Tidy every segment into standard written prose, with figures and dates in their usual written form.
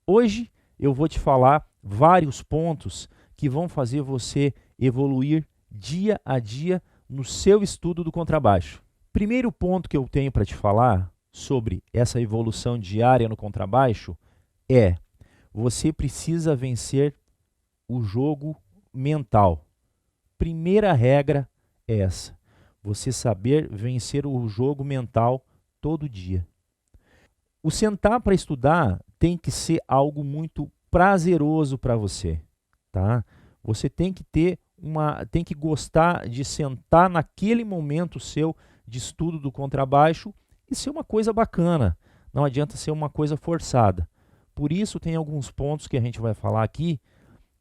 Hoje eu vou te falar vários pontos que vão fazer você evoluir dia a dia no seu estudo do contrabaixo. Primeiro ponto que eu tenho para te falar sobre essa evolução diária no contrabaixo é: você precisa vencer o jogo mental. Primeira regra é essa: você saber vencer o jogo mental todo dia. O sentar para estudar tem que ser algo muito prazeroso para você, tá? Você tem que gostar de sentar naquele momento seu de estudo do contrabaixo e ser uma coisa bacana. Não adianta ser uma coisa forçada. Por isso tem alguns pontos que a gente vai falar aqui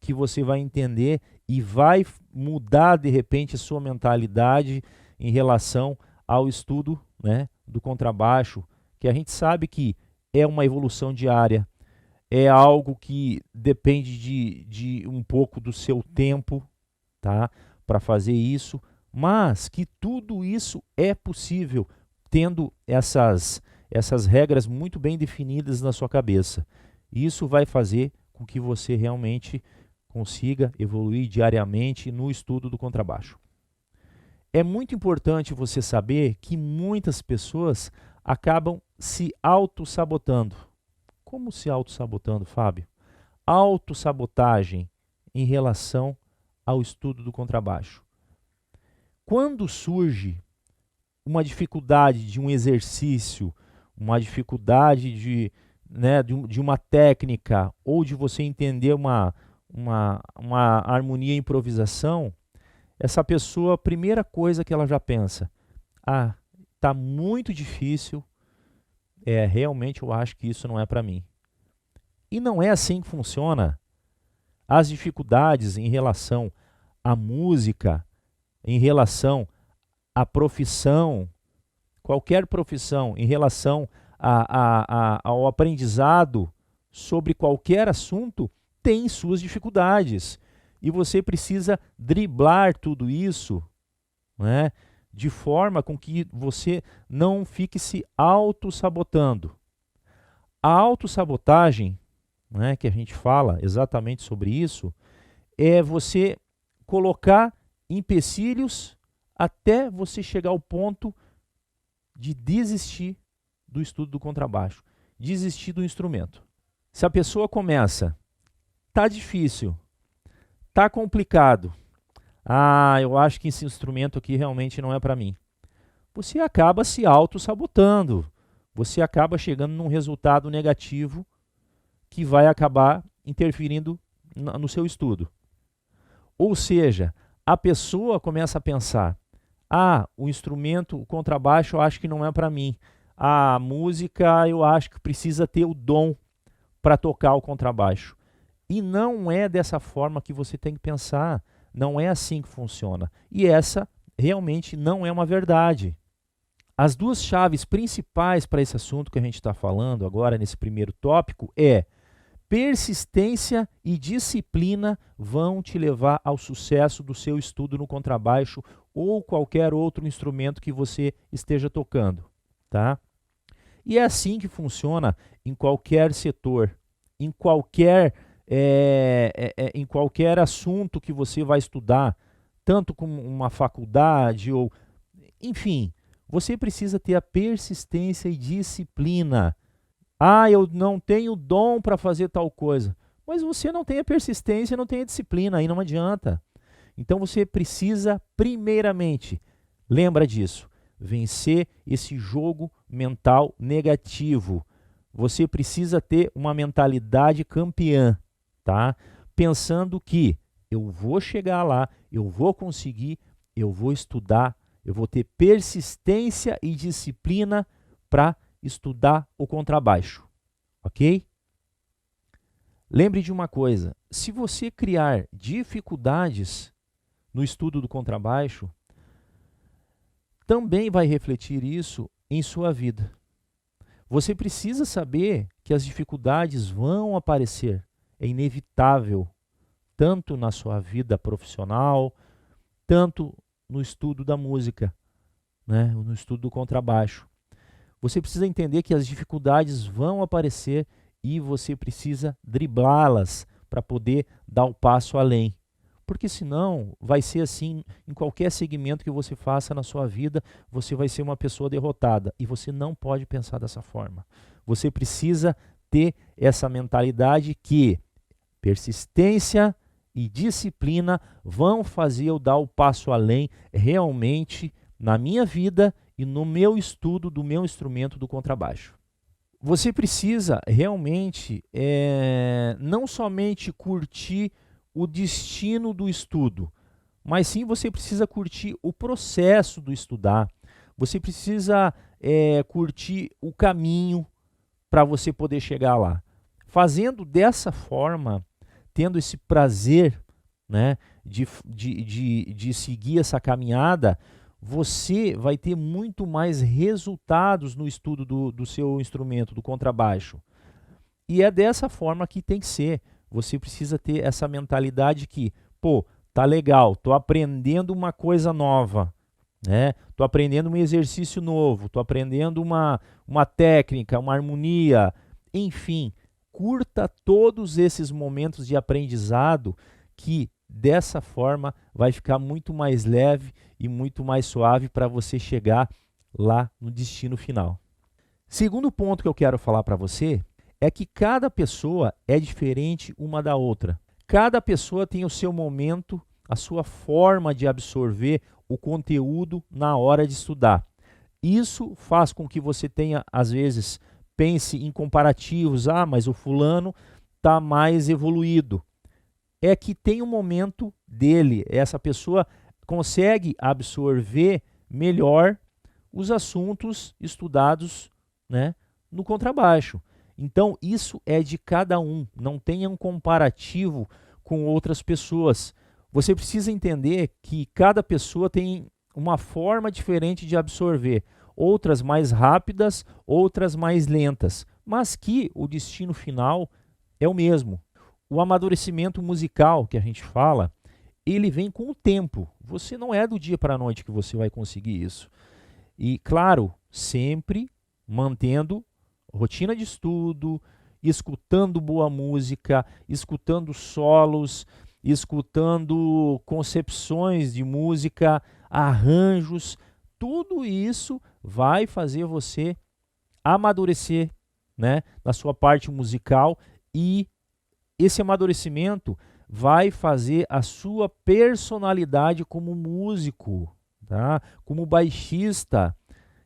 que você vai entender e vai mudar de repente a sua mentalidade em relação ao estudo, né, do contrabaixo, que a gente sabe que é uma evolução diária, é algo que depende de um pouco do seu tempo, tá, para fazer isso, mas que tudo isso é possível tendo essas regras muito bem definidas na sua cabeça. Isso vai fazer com que você realmente consiga evoluir diariamente no estudo do contrabaixo. É muito importante você saber que muitas pessoas acabam se auto-sabotando. Como se auto-sabotando, Fábio? Autossabotagem em relação ao estudo do contrabaixo. Quando surge uma dificuldade de um exercício, uma dificuldade de uma técnica, ou de você entender uma harmonia e improvisação, essa pessoa, a primeira coisa que ela já pensa: ah, está muito difícil, realmente eu acho que isso não é para mim. E não é assim que funciona. As dificuldades em relação à música, em relação à profissão, qualquer profissão, em relação ao aprendizado sobre qualquer assunto, tem suas dificuldades. E você precisa driblar tudo isso, né, de forma com que você não fique se auto-sabotando. A autossabotagem, né, que a gente fala exatamente sobre isso, é você colocar empecilhos até você chegar ao ponto de desistir do estudo do contrabaixo, desistir do instrumento. Se a pessoa começa, tá difícil, tá complicado, eu acho que esse instrumento aqui realmente não é para mim, você acaba se auto-sabotando, você acaba chegando num resultado negativo que vai acabar interferindo no seu estudo. Ou seja, a pessoa começa a pensar: o instrumento, o contrabaixo, eu acho que não é para mim. A música, eu acho que precisa ter o dom para tocar o contrabaixo. E não é dessa forma que você tem que pensar. Não é assim que funciona. E essa realmente não é uma verdade. As duas chaves principais para esse assunto que a gente está falando agora, nesse primeiro tópico, é: persistência e disciplina vão te levar ao sucesso do seu estudo no contrabaixo ou qualquer outro instrumento que você esteja tocando, tá? E é assim que funciona em qualquer setor, em qualquer assunto que você vai estudar, tanto como uma faculdade ou, enfim, você precisa ter a persistência e disciplina. Eu não tenho dom para fazer tal coisa. Mas você não tem a persistência, não tem a disciplina, aí não adianta. Então você precisa, primeiramente, lembra disso, vencer esse jogo mental negativo. Você precisa ter uma mentalidade campeã, tá? Pensando que eu vou chegar lá, eu vou conseguir, eu vou estudar, eu vou ter persistência e disciplina para estudar o contrabaixo, ok? Lembre de uma coisa: se você criar dificuldades no estudo do contrabaixo, também vai refletir isso em sua vida. Você precisa saber que as dificuldades vão aparecer, é inevitável, tanto na sua vida profissional, tanto no estudo da música, né, no estudo do contrabaixo. Você precisa entender que as dificuldades vão aparecer e você precisa driblá-las para poder dar o passo além. Porque senão vai ser assim em qualquer segmento que você faça na sua vida, você vai ser uma pessoa derrotada e você não pode pensar dessa forma. Você precisa ter essa mentalidade que persistência e disciplina vão fazer eu dar o passo além realmente na minha vida e no meu estudo do meu instrumento do contrabaixo. Você precisa realmente não somente curtir o destino do estudo, mas sim você precisa curtir o processo do estudar. Você precisa curtir o caminho para você poder chegar lá. Fazendo dessa forma, tendo esse prazer, né, de seguir essa caminhada, você vai ter muito mais resultados no estudo do seu instrumento, do contrabaixo. E é dessa forma que tem que ser. Você precisa ter essa mentalidade que, pô, tá legal, tô aprendendo uma coisa nova, né? Tô aprendendo um exercício novo, tô aprendendo uma técnica, uma harmonia, enfim, curta todos esses momentos de aprendizado que dessa forma vai ficar muito mais leve e muito mais suave para você chegar lá no destino final. Segundo ponto que eu quero falar para você é que cada pessoa é diferente uma da outra. Cada pessoa tem o seu momento, a sua forma de absorver o conteúdo na hora de estudar. Isso faz com que você tenha, às vezes, pense em comparativos. Ah, mas o fulano está mais evoluído. É que tem um momento dele, essa pessoa consegue absorver melhor os assuntos estudados, né, no contrabaixo. Então, isso é de cada um, não tenha um comparativo com outras pessoas. Você precisa entender que cada pessoa tem uma forma diferente de absorver, outras mais rápidas, outras mais lentas, mas que o destino final é o mesmo. O amadurecimento musical que a gente fala, ele vem com o tempo. Você não é do dia para a noite que você vai conseguir isso. E, claro, sempre mantendo rotina de estudo, escutando boa música, escutando solos, escutando concepções de música, arranjos, tudo isso vai fazer você amadurecer, né, na sua parte musical, e esse amadurecimento vai fazer a sua personalidade como músico, tá? Como baixista.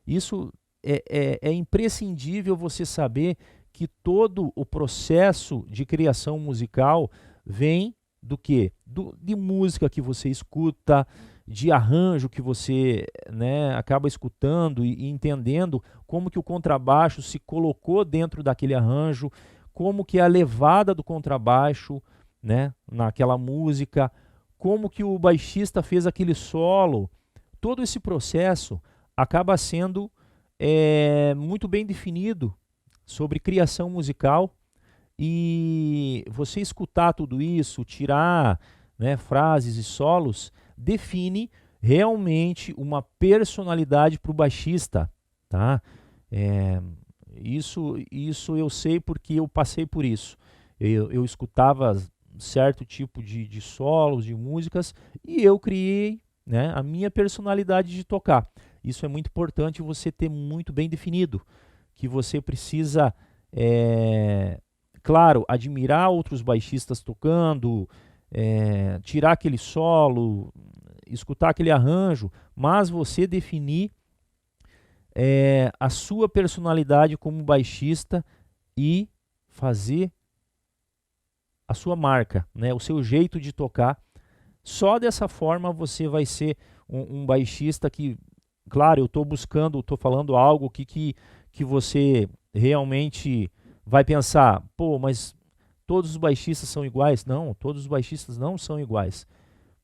Isso é imprescindível você saber que todo o processo de criação musical vem do quê? De música que você escuta, de arranjo que você, né, acaba escutando e entendendo como que o contrabaixo se colocou dentro daquele arranjo, como que a levada do contrabaixo, né, naquela música, como que o baixista fez aquele solo. Todo esse processo acaba sendo muito bem definido sobre criação musical, e você escutar tudo isso, tirar, né, frases e solos, define realmente uma personalidade para o baixista, tá? Isso eu sei porque eu passei por isso. Eu escutava certo tipo de solos, de músicas, e eu criei, né, a minha personalidade de tocar. Isso é muito importante você ter muito bem definido, que você precisa, claro, admirar outros baixistas tocando, tirar aquele solo, escutar aquele arranjo, mas você definir a sua personalidade como baixista e fazer a sua marca, né, o seu jeito de tocar. Só dessa forma você vai ser um baixista que, claro, eu estou falando algo que você realmente vai pensar, pô, mas todos os baixistas são iguais? Não, todos os baixistas não são iguais.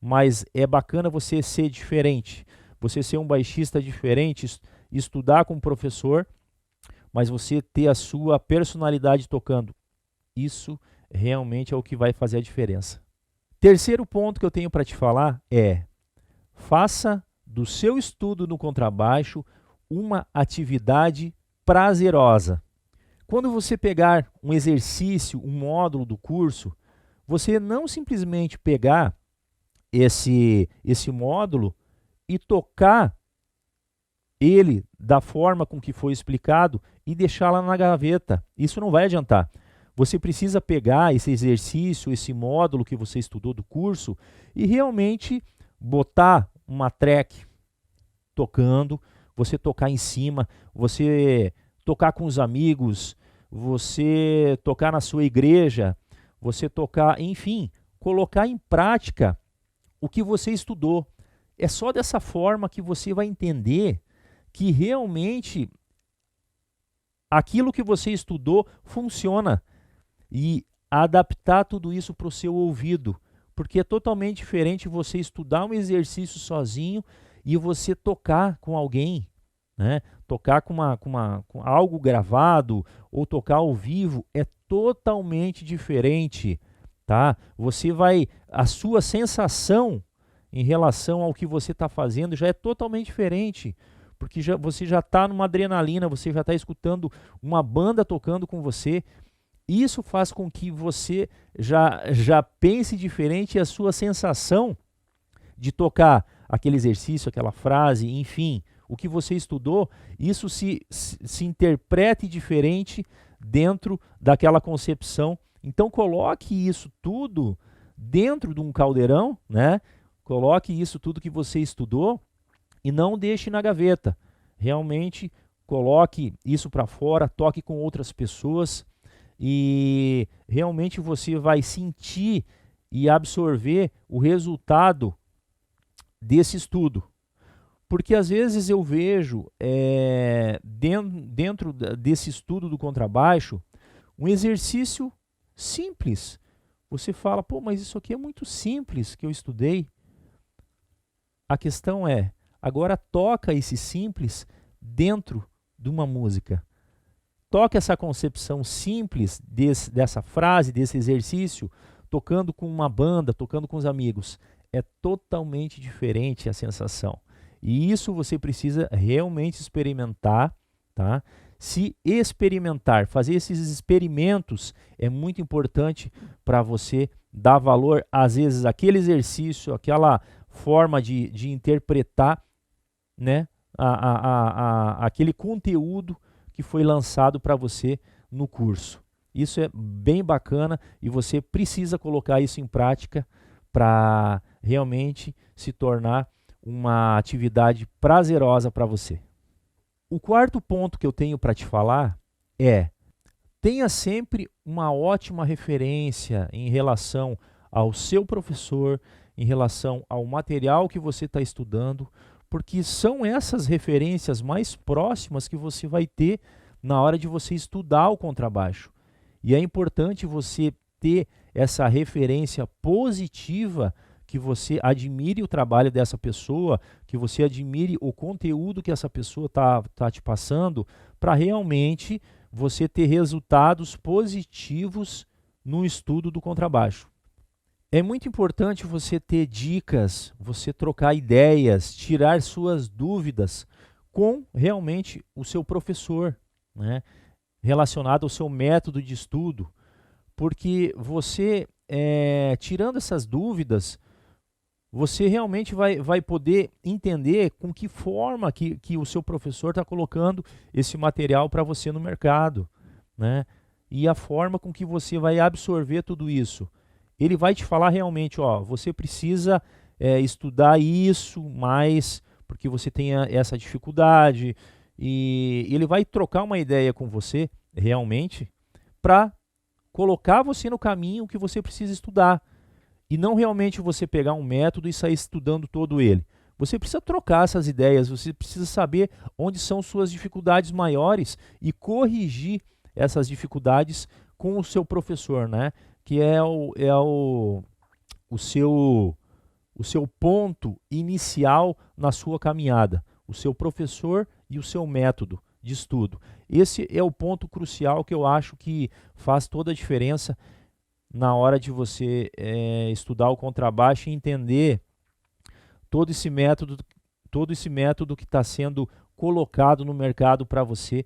Mas é bacana você ser diferente, você ser um baixista diferente, estudar com o professor, mas você ter a sua personalidade tocando. Isso realmente é o que vai fazer a diferença. Terceiro ponto que eu tenho para te falar é: faça do seu estudo no contrabaixo uma atividade prazerosa. Quando você pegar um exercício, um módulo do curso, você não simplesmente pegar esse módulo e tocar ele da forma com que foi explicado e deixar lá na gaveta. Isso não vai adiantar. Você precisa pegar esse exercício, esse módulo que você estudou do curso e realmente botar uma track tocando, você tocar em cima, você tocar com os amigos, você tocar na sua igreja, você tocar, enfim, colocar em prática o que você estudou. É só dessa forma que você vai entender que realmente aquilo que você estudou funciona e adaptar tudo isso para o seu ouvido, porque é totalmente diferente você estudar um exercício sozinho e você tocar com alguém, né? Tocar com algo gravado ou tocar ao vivo é totalmente diferente, tá? A sua sensação em relação ao que você está fazendo já é totalmente diferente, porque você já está numa adrenalina, você já está escutando uma banda tocando com você. Isso faz com que você já pense diferente e a sua sensação de tocar aquele exercício, aquela frase, enfim, o que você estudou, isso se interprete diferente dentro daquela concepção. Então coloque isso tudo dentro de um caldeirão, né? Coloque isso tudo que você estudou e não deixe na gaveta. Realmente coloque isso para fora, toque com outras pessoas e realmente você vai sentir e absorver o resultado desse estudo. Porque às vezes eu vejo dentro desse estudo do contrabaixo um exercício simples. Você fala, pô, mas isso aqui é muito simples que eu estudei. A questão é, agora toca esse simples dentro de uma música. Toca essa concepção simples dessa frase, desse exercício, tocando com uma banda, tocando com os amigos. É totalmente diferente a sensação. E isso você precisa realmente experimentar, tá? Se experimentar, fazer esses experimentos é muito importante para você dar valor, às vezes, àquele exercício, aquela forma de interpretar, né, aquele conteúdo que foi lançado para você no curso. Isso é bem bacana e você precisa colocar isso em prática para realmente se tornar uma atividade prazerosa para você. O quarto ponto que eu tenho para te falar é: tenha sempre uma ótima referência em relação ao seu professor, em relação ao material que você está estudando, porque são essas referências mais próximas que você vai ter na hora de você estudar o contrabaixo. E é importante você ter essa referência positiva, que você admire o trabalho dessa pessoa, que você admire o conteúdo que essa pessoa tá te passando, para realmente você ter resultados positivos no estudo do contrabaixo. É muito importante você ter dicas, você trocar ideias, tirar suas dúvidas com realmente o seu professor, né? Relacionado ao seu método de estudo, porque você, tirando essas dúvidas, você realmente vai poder entender com que forma que o seu professor está colocando esse material para você no mercado, né? E a forma com que você vai absorver tudo isso. Ele vai te falar realmente, ó, você precisa estudar isso mais, porque você tem essa dificuldade, e ele vai trocar uma ideia com você, realmente, para colocar você no caminho que você precisa estudar. E não realmente você pegar um método e sair estudando todo ele. Você precisa trocar essas ideias, você precisa saber onde são suas dificuldades maiores e corrigir essas dificuldades com o seu professor, né? Que é o seu ponto inicial na sua caminhada, o seu professor e o seu método de estudo. Esse é o ponto crucial que eu acho que faz toda a diferença na hora de você estudar o contrabaixo e entender todo esse método que está sendo colocado no mercado para você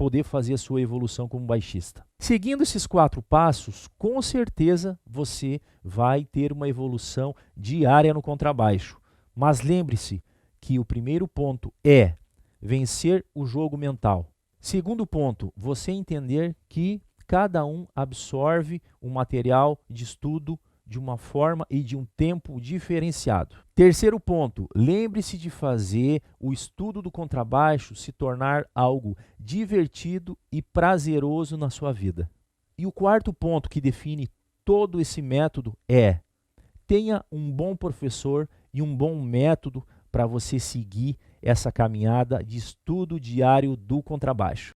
poder fazer a sua evolução como baixista. Seguindo esses 4 passos, com certeza você vai ter uma evolução diária no contrabaixo. Mas lembre-se que o primeiro ponto é vencer o jogo mental. Segundo ponto, você entender que cada um absorve o material de estudo de uma forma e de um tempo diferenciado. Terceiro ponto, lembre-se de fazer o estudo do contrabaixo se tornar algo divertido e prazeroso na sua vida. E o quarto ponto que define todo esse método é: tenha um bom professor e um bom método para você seguir essa caminhada de estudo diário do contrabaixo.